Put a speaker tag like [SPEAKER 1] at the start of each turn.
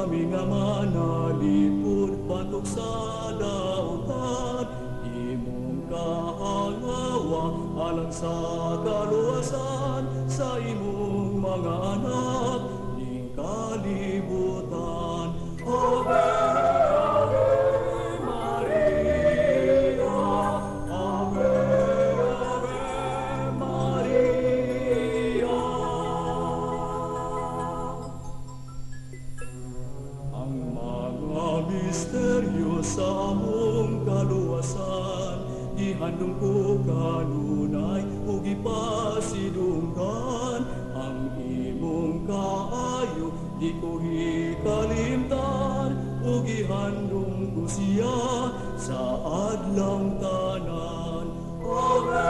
[SPEAKER 1] kami nga manalipod patok sa dautan, imong kahangawa alang sa kaluwasan sa imong mga anak ning kalibutan. Ave, Ave Maria, Ave, Ave Maria. Ang mga misteryo sa among kaluwasan, ihandong ko kanunay ug ipasidunggan. Ang imong kaayo di ko hikalimtan, ug ihandong ko siya sa adlang tanan. Ave,